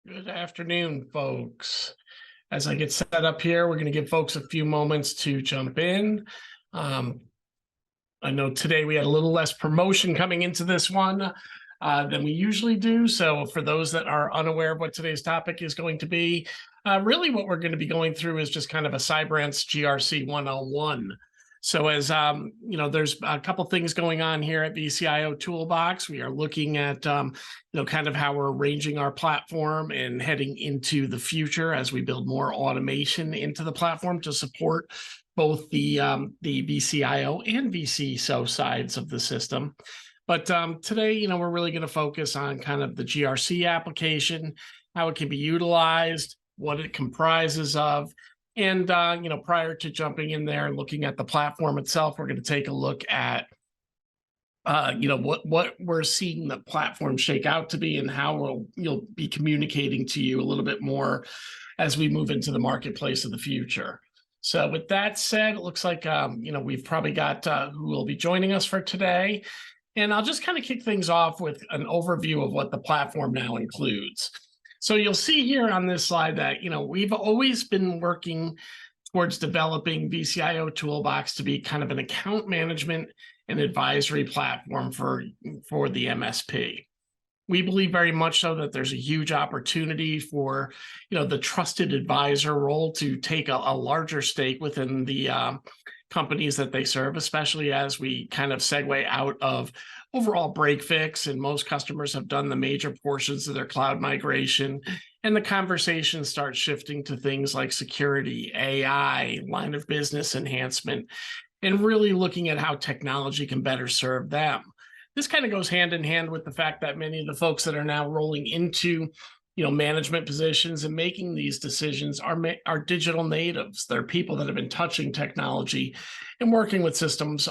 Good afternoon, folks. As I get set up here, we're going to give folks a few moments to jump in. Um, I know today we had a little less promotion coming into this one than we usually do. So for those that are unaware of what today's topic is going to be, really what we're going to be going through is just kind of a Cybrance GRC 101. So as there's a couple things going on here at VCIO Toolbox. We are looking at kind of how we're arranging our platform and heading into the future as we build more automation into the platform to support both the VCIO and VCSO sides of the system. But today, we're really going to focus on kind of the GRC application, how it can be utilized, what it comprises of. And, prior to jumping in there and looking at the platform itself, we're going to take a look at, what we're seeing the platform shake out to be and how you'll be communicating to you a little bit more as we move into the marketplace of the future. So with that said, it looks like, we've probably got who will be joining us for today. And I'll just kind of kick things off with an overview of what the platform now includes. So you'll see here on this slide that, we've always been working towards developing VCIO Toolbox to be kind of an account management and advisory platform for the MSP. We believe very much so that there's a huge opportunity for, the trusted advisor role to take a larger stake within the companies that they serve, especially as we kind of segue out of overall break fix, and most customers have done the major portions of their cloud migration, and the conversation starts shifting to things like security, AI, line of business enhancement, and really looking at how technology can better serve them. This kind of goes hand in hand with the fact that many of the folks that are now rolling into management positions and making these decisions are digital natives. They're people that have been touching technology and working with systems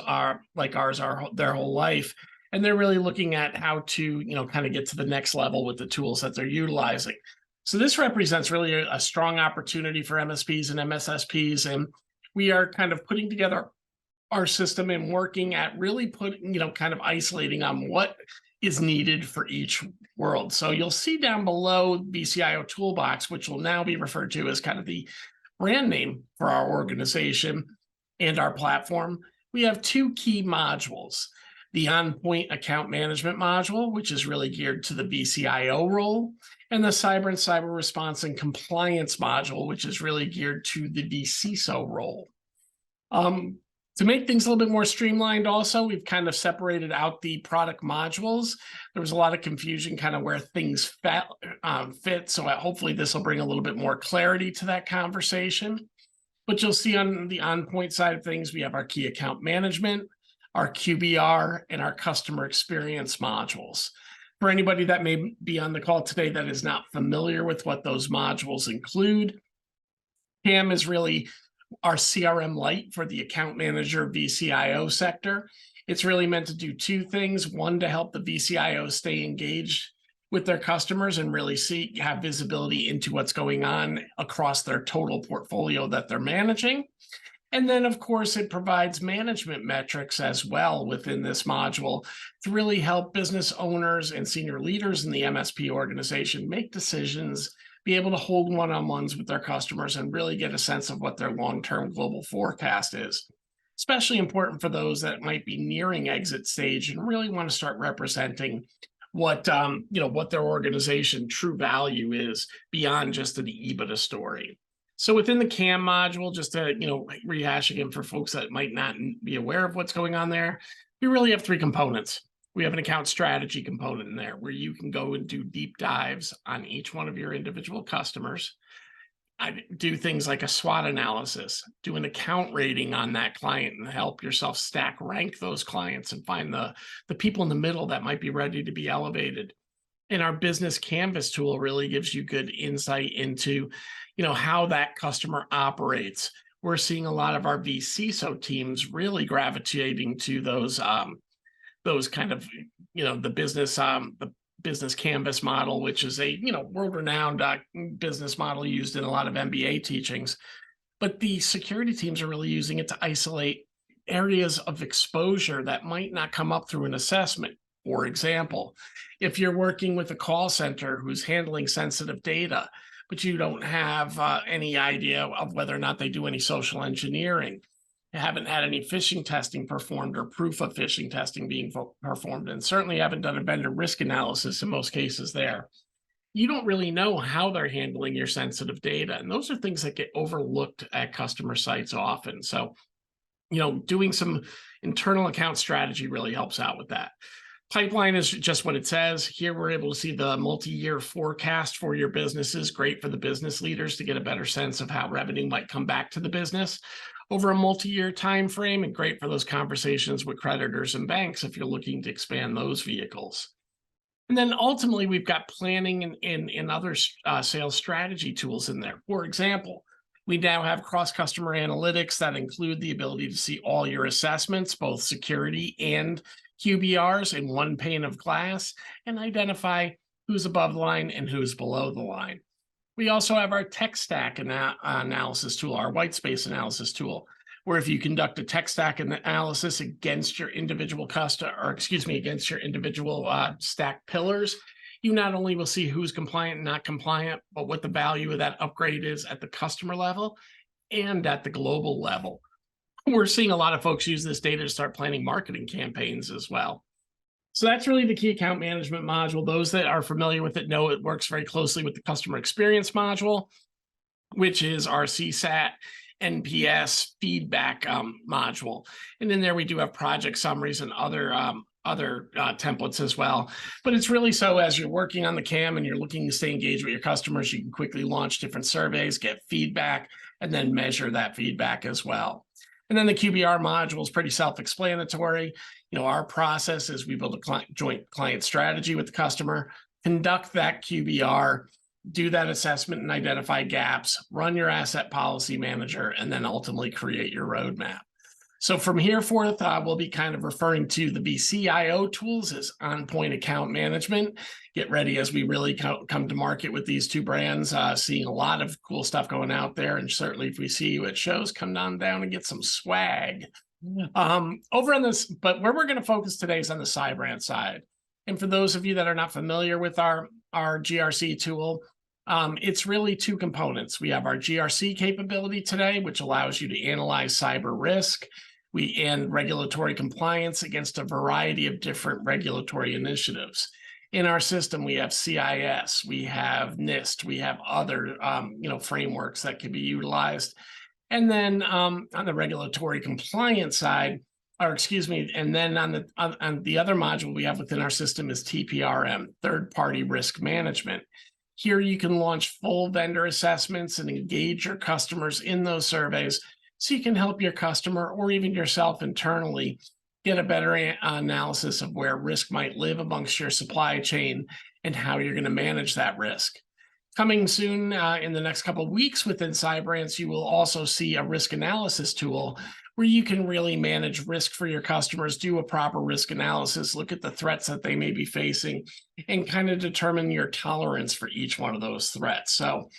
like ours their whole life. And they're really looking at how to, kind of get to the next level with the tools that they're utilizing. So this represents really a strong opportunity for MSPs and MSSPs. And we are kind of putting together our system and working at really kind of isolating on what is needed for each world. So you'll see down below VCIO Toolbox, which will now be referred to as kind of the brand name for our organization and our platform. We have two key modules: the on-point account management module, which is really geared to the VCIO role, and the Cybrance cyber response and compliance module, which is really geared to the VCSO role. To make things a little bit more streamlined also, we've kind of separated out the product modules. There was a lot of confusion kind of where things fit. So hopefully this will bring a little bit more clarity to that conversation. But you'll see on the on-point side of things, we have our key account management, our QBR, and our customer experience modules. For anybody that may be on the call today that is not familiar with what those modules include, CAM is really our CRM Lite for the account manager VCIO sector. It's really meant to do two things: one, to help the VCIO stay engaged with their customers and really have visibility into what's going on across their total portfolio that they're managing. And then, of course, it provides management metrics as well within this module to really help business owners and senior leaders in the MSP organization make decisions, be able to hold one-on-ones with their customers, and really get a sense of what their long-term global forecast is. Especially important for those that might be nearing exit stage and really want to start representing what their organization true value is beyond just an EBITDA story. So within the CAM module, just to rehash again for folks that might not be aware of what's going on there, we really have three components. We have an account strategy component in there where you can go and do deep dives on each one of your individual customers. I do things like a SWOT analysis, do an account rating on that client, and help yourself stack rank those clients and find the people in the middle that might be ready to be elevated. And our business canvas tool really gives you good insight into, how that customer operates. We're seeing a lot of our VCSO teams really gravitating to those kind of, the business canvas model, which is a, world-renowned business model used in a lot of MBA teachings. But the security teams are really using it to isolate areas of exposure that might not come up through an assessment. For example, if you're working with a call center who's handling sensitive data, but you don't have any idea of whether or not they do any social engineering, you haven't had any phishing testing performed or proof of phishing testing being performed, and certainly haven't done a vendor risk analysis in most cases there, you don't really know how they're handling your sensitive data. And those are things that get overlooked at customer sites often. So, doing some internal account strategy really helps out with that. Pipeline is just what it says. Here we're able to see the multi-year forecast for your businesses. Great for the business leaders to get a better sense of how revenue might come back to the business over a multi-year time frame, and great for those conversations with creditors and banks if you're looking to expand those vehicles. And then ultimately, we've got planning and other sales strategy tools in there. For example, we now have cross-customer analytics that include the ability to see all your assessments, both security and QBRs, in one pane of glass, and identify who's above the line and who's below the line. We also have our tech stack analysis tool, our white space analysis tool, where if you conduct a tech stack analysis against your individual against your individual stack pillars, you not only will see who's compliant and not compliant, but what the value of that upgrade is at the customer level and at the global level. We're seeing a lot of folks use this data to start planning marketing campaigns as well. So that's really the key account management module. Those that are familiar with it know it works very closely with the customer experience module, which is our CSAT NPS feedback module. And in there, we do have project summaries and other templates as well. But it's really so as you're working on the CAM and you're looking to stay engaged with your customers, you can quickly launch different surveys, get feedback, and then measure that feedback as well. And then the QBR module is pretty self-explanatory. Our process is we build a joint client strategy with the customer, conduct that QBR, do that assessment and identify gaps, run your asset policy manager, and then ultimately create your roadmap. So from here forth, we'll be kind of referring to the VCIO tools as on-point account management. Get ready as we really come to market with these two brands, seeing a lot of cool stuff going out there. And certainly if we see you at shows, come down and get some swag. Over on this, but where we're going to focus today is on the Cybrance side. And for those of you that are not familiar with our GRC tool, it's really two components. We have our GRC capability today, which allows you to analyze cyber risk and regulatory compliance against a variety of different regulatory initiatives. In our system, we have CIS, we have NIST, we have other frameworks that can be utilized. And then on the regulatory compliance side, and then on the other module we have within our system is TPRM, third-party risk management. Here you can launch full vendor assessments and engage your customers in those surveys so you can help your customer or even yourself internally get a better analysis of where risk might live amongst your supply chain and how you're going to manage that risk. Coming soon in the next couple of weeks within Cybrance, you will also see a risk analysis tool where you can really manage risk for your customers, do a proper risk analysis, look at the threats that they may be facing, and kind of determine your tolerance for each one of those threats. So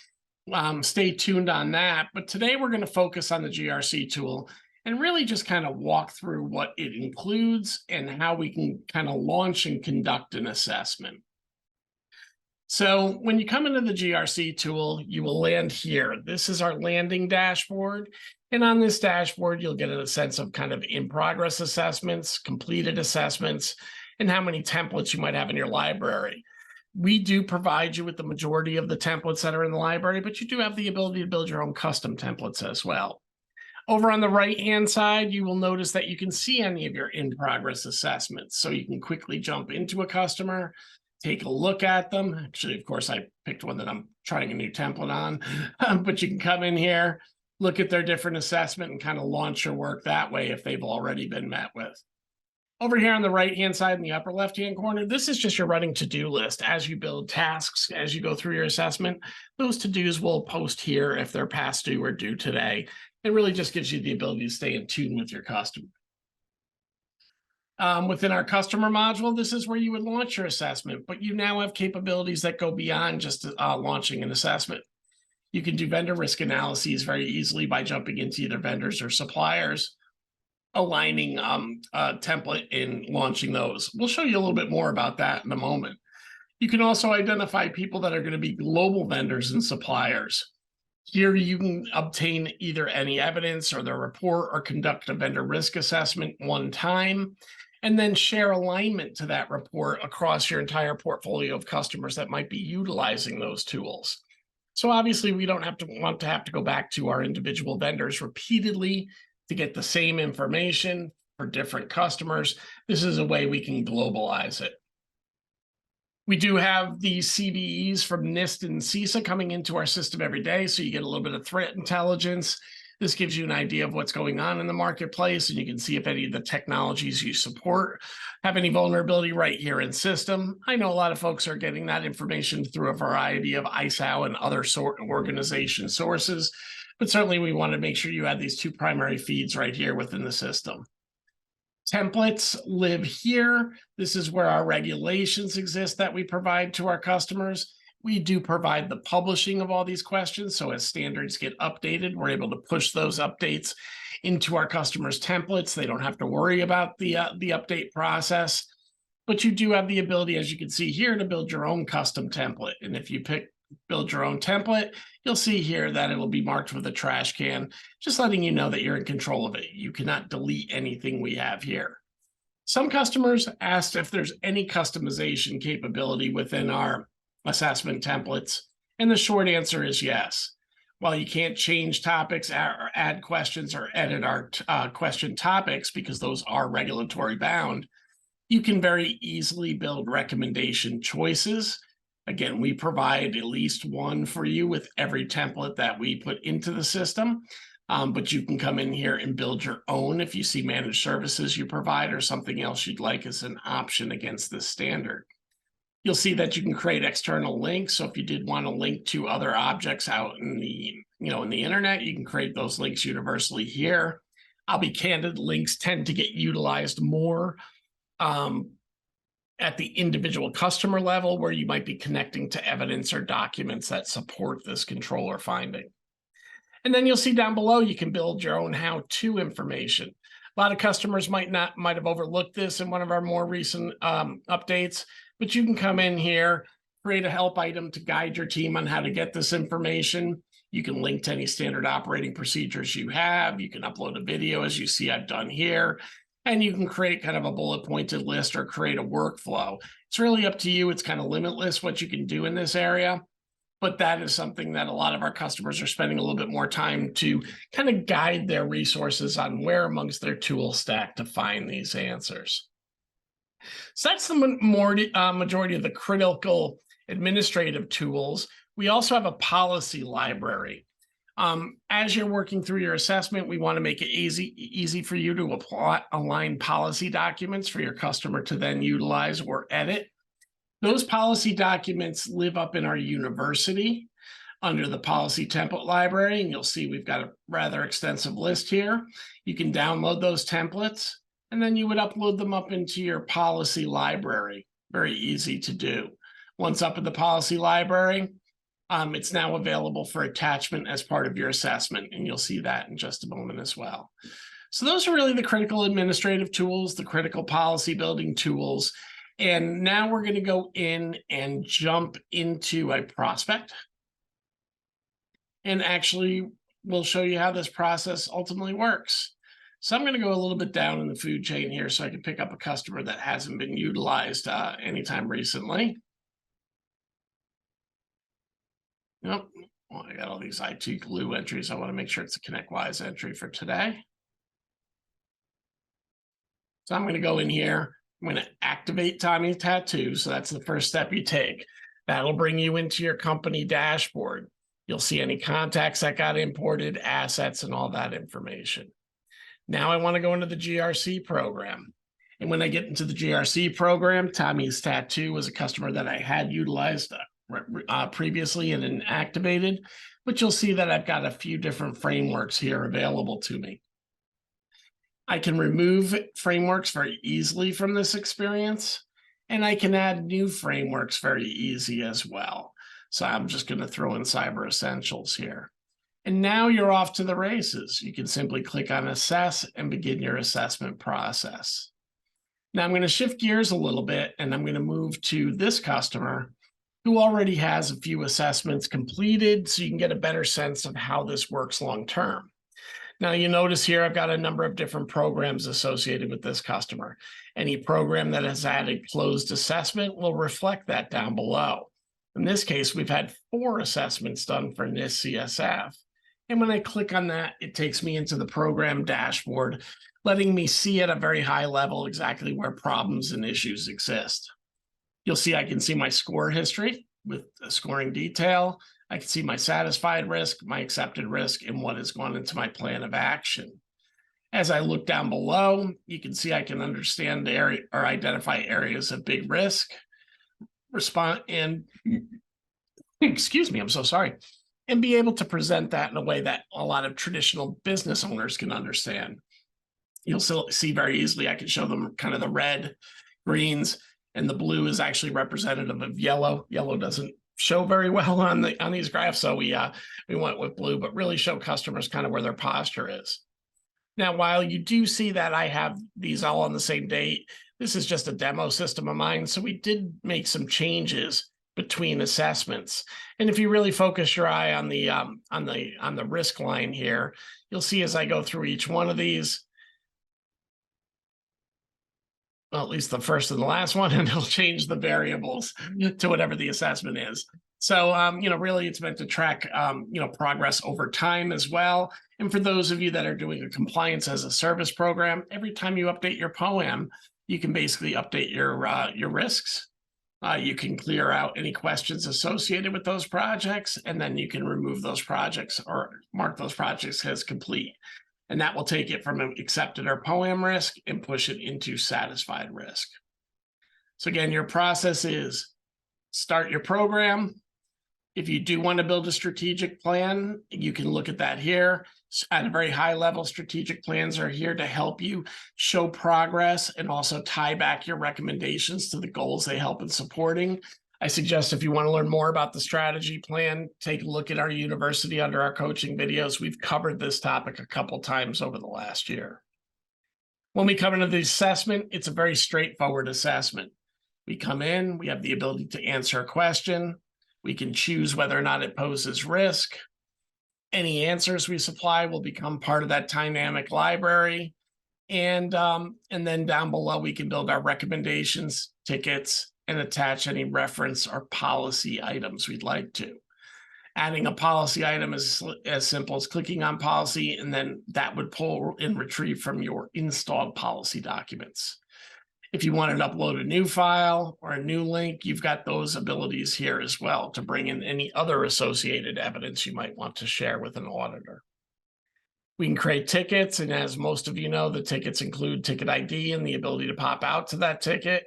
stay tuned on that. But today we're going to focus on the GRC tool and really just kind of walk through what it includes and how we can kind of launch and conduct an assessment. So when you come into the GRC tool, you will land here. This is our landing dashboard. And on this dashboard, you'll get a sense of kind of in-progress assessments, completed assessments, and how many templates you might have in your library. We do provide you with the majority of the templates that are in the library, but you do have the ability to build your own custom templates as well. Over on the right-hand side, you will notice that you can see any of your in-progress assessments. So you can quickly jump into a customer, take a look at them. Actually, of course, I picked one that I'm trying a new template on, but you can come in here, look at their different assessment and kind of launch your work that way if they've already been met with. Over here on the right-hand side in the upper left-hand corner, this is just your running to-do list. As you build tasks, as you go through your assessment, those to-dos will post here if they're past due or due today. It really just gives you the ability to stay in tune with your customer. Within our customer module, this is where you would launch your assessment, but you now have capabilities that go beyond just launching an assessment. You can do vendor risk analyses very easily by jumping into either vendors or suppliers. aligning template and launching those. We'll show you a little bit more about that in a moment. You can also identify people that are going to be global vendors and suppliers. Here you can obtain either any evidence or their report or conduct a vendor risk assessment one time, and then share alignment to that report across your entire portfolio of customers that might be utilizing those tools. So obviously we don't want to have to go back to our individual vendors repeatedly to get the same information for different customers. This is a way we can globalize it. We do have the CVEs from NIST and CISA coming into our system every day, so you get a little bit of threat intelligence. This gives you an idea of what's going on in the marketplace, and you can see if any of the technologies you support have any vulnerability right here in system. I know a lot of folks are getting that information through a variety of ISAO and other organization sources, but certainly we want to make sure you have these two primary feeds right here within the system. Templates live here. This is where our regulations exist that we provide to our customers. We do provide the publishing of all these questions. So as standards get updated, we're able to push those updates into our customers' templates. They don't have to worry about the update process. But you do have the ability, as you can see here, to build your own custom template. And if you build your own template, you'll see here that it will be marked with a trash can, just letting you know that you're in control of it. You cannot delete anything we have here. Some customers asked if there's any customization capability within our assessment templates, and the short answer is yes. While you can't change topics or add questions or edit our question topics because those are regulatory bound, you can very easily build recommendation choices. Again, we provide at least one for you with every template that we put into the system, but you can come in here and build your own if you see managed services you provide or something else you'd like as an option against this standard. You'll see that you can create external links. So if you did want to link to other objects out in the internet, you can create those links universally here. I'll be candid, links tend to get utilized more at the individual customer level, where you might be connecting to evidence or documents that support this controller finding. And then you'll see down below, you can build your own how-to information. A lot of customers might have overlooked this in one of our more recent updates, but you can come in here, create a help item to guide your team on how to get this information. You can link to any standard operating procedures you have. You can upload a video, as you see I've done here. And you can create kind of a bullet pointed list or create a workflow. It's really up to you. It's kind of limitless what you can do in this area. But that is something that a lot of our customers are spending a little bit more time to kind of guide their resources on where amongst their tool stack to find these answers. So that's the majority of the critical administrative tools. We also have a policy library. As you're working through your assessment, we want to make it easy for you to align policy documents for your customer to then utilize or edit. Those policy documents live up in our university under the policy template library, and you'll see we've got a rather extensive list here. You can download those templates, and then you would upload them up into your policy library. Very easy to do. Once up in the policy library, it's now available for attachment as part of your assessment, and you'll see that in just a moment as well. So those are really the critical administrative tools, the critical policy building tools. And now we're going to go in and jump into a prospect. And actually, we'll show you how this process ultimately works. So I'm going to go a little bit down in the food chain here so I can pick up a customer that hasn't been utilized anytime recently. Nope. Well, I got all these IT glue entries. I want to make sure it's a ConnectWise entry for today. So I'm going to go in here. I'm going to activate Tommy's Tattoo. So that's the first step you take. That'll bring you into your company dashboard. You'll see any contacts that got imported, assets, and all that information. Now I want to go into the GRC program. And when I get into the GRC program, Tommy's Tattoo was a customer that I had utilized previously and then activated, but you'll see that I've got a few different frameworks here available to me. I can remove frameworks very easily from this experience, and I can add new frameworks very easy as well. So I'm just going to throw in Cyber Essentials here. And now you're off to the races. You can simply click on Assess and begin your assessment process. Now I'm going to shift gears a little bit, and I'm going to move to this customer who already has a few assessments completed, so you can get a better sense of how this works long term. Now you notice here I've got a number of different programs associated with this customer. Any program that has had a closed assessment will reflect that down below. In this case, we've had 4 assessments done for NIST CSF. And when I click on that, it takes me into the program dashboard, letting me see at a very high level exactly where problems and issues exist. You'll see I can see my score history with a scoring detail. I can see my satisfied risk, my accepted risk, and what has gone into my plan of action. As I look down below, you can see I can understand the area or identify areas of big risk, respond, and excuse me, I'm so sorry, and be able to present that in a way that a lot of traditional business owners can understand. You'll still see very easily, I can show them kind of the red, greens, and the blue is actually representative of yellow. Yellow doesn't show very well on these graphs, so we went with blue, but really show customers kind of where their posture is. Now, while you do see that I have these all on the same date, this is just a demo system of mine, so we did make some changes between assessments. And if you really focus your eye on the risk line here, you'll see as I go through each one of these, well, at least the first and the last one, and it'll change the variables to whatever the assessment is. So, really it's meant to track, progress over time as well. And for those of you that are doing a compliance as a service program, every time you update your POAM, you can basically update your risks. You can clear out any questions associated with those projects, and then you can remove those projects or mark those projects as complete. And that will take it from an accepted or POAM risk and push it into satisfied risk. So again, your process is start your program. If you do want to build a strategic plan, you can look at that here. At a very high level, strategic plans are here to help you show progress and also tie back your recommendations to the goals they help in supporting. I suggest if you want to learn more about the strategy plan, take a look at our university under our coaching videos. We've covered this topic a couple times over the last year. When we come into the assessment, it's a very straightforward assessment. We come in, we have the ability to answer a question. We can choose whether or not it poses risk. Any answers we supply will become part of that dynamic library. And then down below, we can build our recommendations, tickets, and attach any reference or policy items we'd like to. Adding a policy item is as simple as clicking on policy, and then that would pull and retrieve from your installed policy documents. If you wanted to upload a new file or a new link, you've got those abilities here as well to bring in any other associated evidence you might want to share with an auditor. We can create tickets, and as most of you know, the tickets include ticket ID and the ability to pop out to that ticket.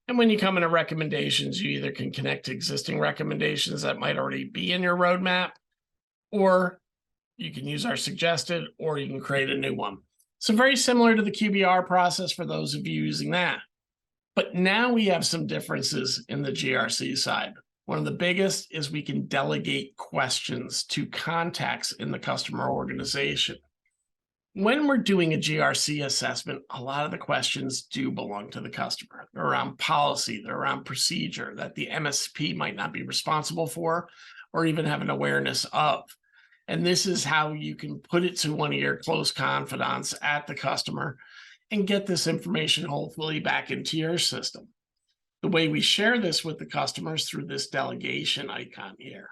And when you come into recommendations, you either can connect to existing recommendations that might already be in your roadmap, or you can use our suggested, or you can create a new one. So very similar to the QBR process for those of you using that. But now we have some differences in the GRC side. One of the biggest is we can delegate questions to contacts in the customer organization. When we're doing a GRC assessment, a lot of the questions do belong to the customer. They're around policy, they're around procedure that the MSP might not be responsible for or even have an awareness of. And this is how you can put it to one of your close confidants at the customer and get this information hopefully back into your system. The way we share this with the customers through this delegation icon here.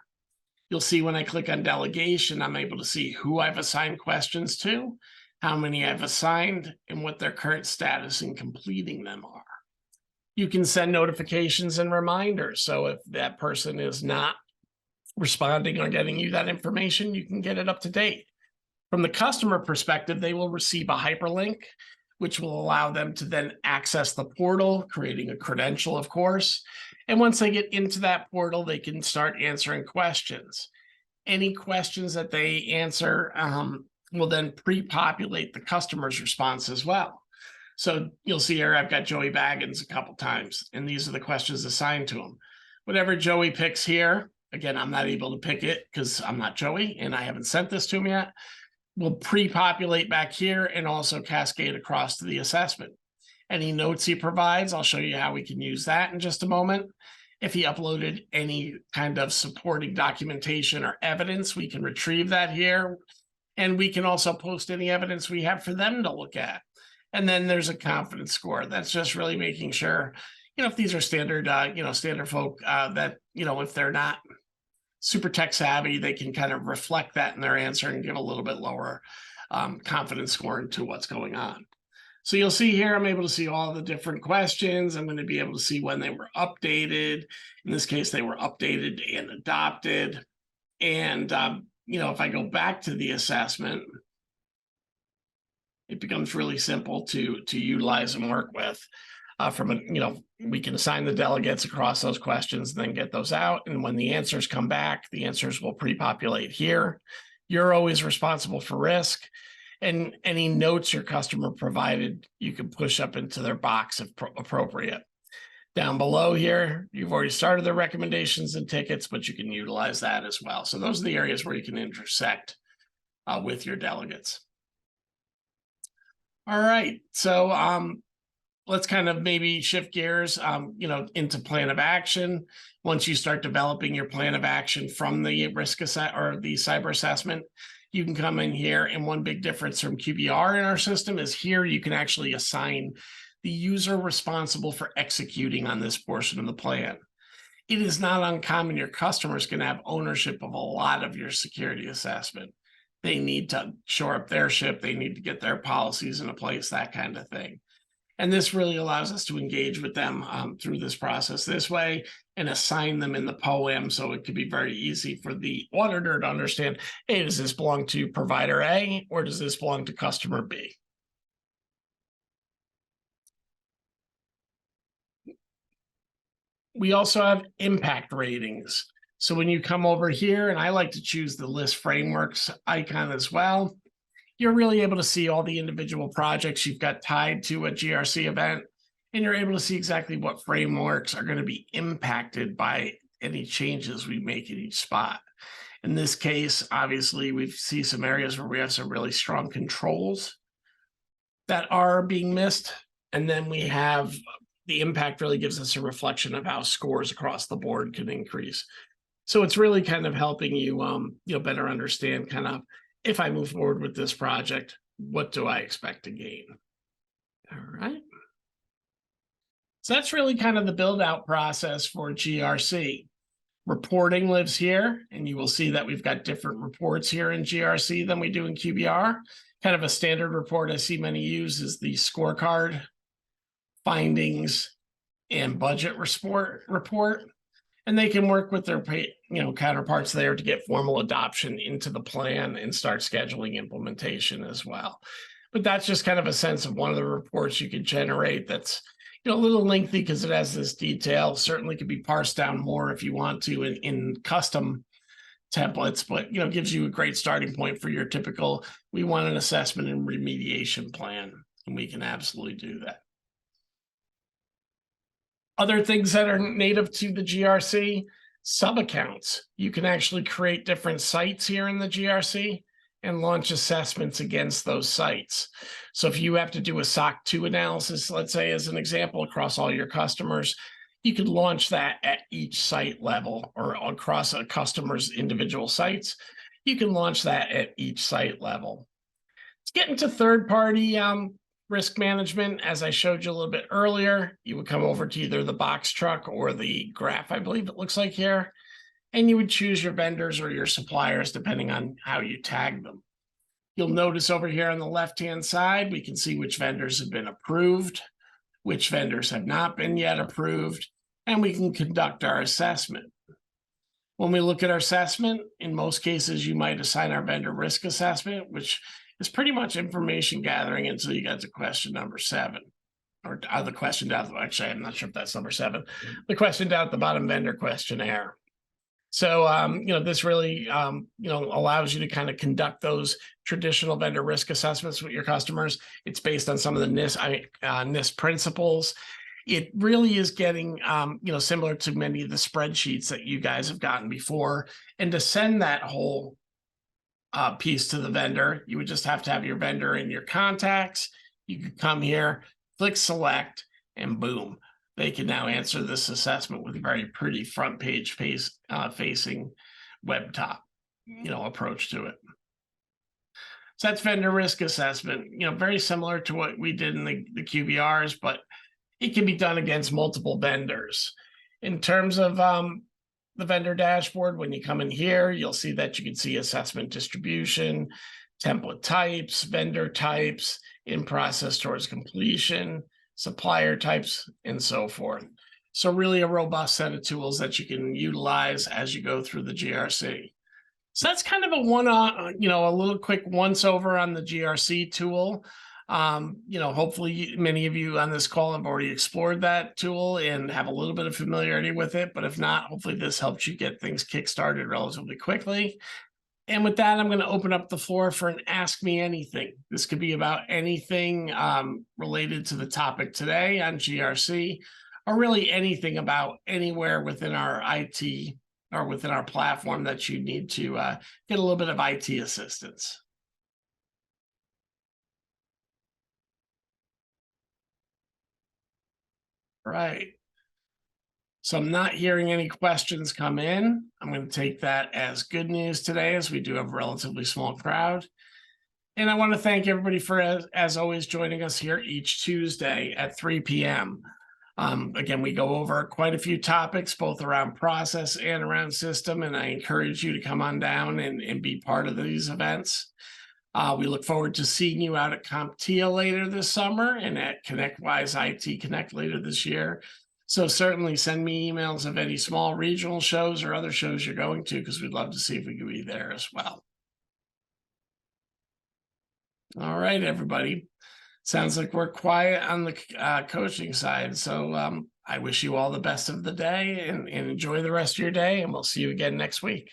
You'll see when I click on delegation, I'm able to see who I've assigned questions to, how many I've assigned, and what their current status in completing them are. You can send notifications and reminders. So if that person is not responding or getting you that information, you can get it up to date. From the customer perspective, they will receive a hyperlink, which will allow them to then access the portal, creating a credential, of course. And once they get into that portal, they can start answering questions. Any questions that they answer will then pre-populate the customer's response as well. So you'll see here, I've got Joey Baggins a couple times, and these are the questions assigned to him. Whatever Joey picks here, again, I'm not able to pick it because I'm not Joey and I haven't sent this to him yet, will pre-populate back here and also cascade across to the assessment. Any notes he provides, I'll show you how we can use that in just a moment. If he uploaded any kind of supporting documentation or evidence, we can retrieve that here. And we can also post any evidence we have for them to look at. And then there's a confidence score. That's just really making sure, if these are standard, standard folk that, if they're not super tech savvy, they can kind of reflect that in their answer and give a little bit lower confidence score into what's going on. So you'll see here, I'm able to see all the different questions. I'm going to be able to see when they were updated. In this case, they were updated and adopted. And, if I go back to the assessment, it becomes really simple to utilize and work with. We can assign the delegates across those questions and then get those out. And when the answers come back, the answers will pre-populate here. You're always responsible for risk. And any notes your customer provided, you can push up into their box if appropriate. Down below here, you've already started the recommendations and tickets, but you can utilize that as well. So those are the areas where you can intersect with your delegates. All right, so let's kind of maybe shift gears, into plan of action. Once you start developing your plan of action from the risk or the cyber assessment, you can come in here, and one big difference from QBR in our system is here you can actually assign the user responsible for executing on this portion of the plan. It is not uncommon your customers can have ownership of a lot of your security assessment. They need to shore up their ship, they need to get their policies into place, that kind of thing. And this really allows us to engage with them through this process this way and assign them in the POAM, so it could be very easy for the auditor to understand, hey, does this belong to provider A or does this belong to customer B? We also have impact ratings. So when you come over here, and I like to choose the list frameworks icon as well, you're really able to see all the individual projects you've got tied to a GRC event, and you're able to see exactly what frameworks are going to be impacted by any changes we make in each spot. In this case, obviously, we see some areas where we have some really strong controls that are being missed, and then we have the impact really gives us a reflection of how scores across the board can increase. So it's really kind of helping you, better understand kind of, if I move forward with this project, what do I expect to gain? All right. So that's really kind of the build out process for GRC. Reporting lives here, and you will see that we've got different reports here in GRC than we do in QBR. Kind of a standard report I see many use is the scorecard, findings, and budget report. And they can work with their counterparts there to get formal adoption into the plan and start scheduling implementation as well. But that's just kind of a sense of one of the reports you could generate that's a little lengthy because it has this detail. Certainly could be parsed down more if you want to in custom templates, but gives you a great starting point for your typical, we want an assessment and remediation plan, and we can absolutely do that. Other things that are native to the GRC, sub-accounts. You can actually create different sites here in the GRC and launch assessments against those sites. So if you have to do a SOC 2 analysis, let's say as an example, across all your customers, you could launch that at each site level or across a customer's individual sites. You can launch that at each site level. Let's get into third-party risk management. As I showed you a little bit earlier, you would come over to either the box truck or the graph, I believe it looks like here, and you would choose your vendors or your suppliers depending on how you tag them. You'll notice over here on the left-hand side, we can see which vendors have been approved, which vendors have not been yet approved, and we can conduct our assessment. When we look at our assessment, in most cases, you might assign our vendor risk assessment, which is pretty much information gathering until you get to question number 7, or the question down. Actually, I'm not sure if that's number 7. The question down at the bottom, vendor questionnaire. So, this really, allows you to kind of conduct those traditional vendor risk assessments with your customers. It's based on some of the NIST principles. it really is getting, similar to many of the spreadsheets that you guys have gotten before. And to send that whole piece to the vendor, you would just have to have your vendor in your contacts. You could come here, click select, and boom, they can now answer this assessment with a very pretty front page facing web top, approach to it. So that's vendor risk assessment, very similar to what we did in the QBRs, but it can be done against multiple vendors. In terms of the vendor dashboard, when you come in here, you'll see that you can see assessment distribution, template types, vendor types, in process towards completion, supplier types, and so forth. So really a robust set of tools that you can utilize as you go through the GRC. So that's kind of a a little quick once over on the GRC tool. Hopefully many of you on this call have already explored that tool and have a little bit of familiarity with it. But if not, hopefully this helps you get things kickstarted relatively quickly. And with that, I'm going to open up the floor for an Ask Me Anything. This could be about anything related to the topic today on GRC, or really anything about anywhere within our IT or within our platform that you need to get a little bit of IT assistance. Right. So I'm not hearing any questions come in. I'm going to take that as good news today, as we do have a relatively small crowd. And I want to thank everybody for, as always, joining us here each Tuesday at 3 p.m. Again, we go over quite a few topics, both around process and around system, and I encourage you to come on down and be part of these events. We look forward to seeing you out at CompTIA later this summer and at ConnectWise IT Connect later this year. So certainly send me emails of any small regional shows or other shows you're going to, because we'd love to see if we can be there as well. All right, everybody. Sounds like we're quiet on the coaching side. So I wish you all the best of the day and enjoy the rest of your day, and we'll see you again next week.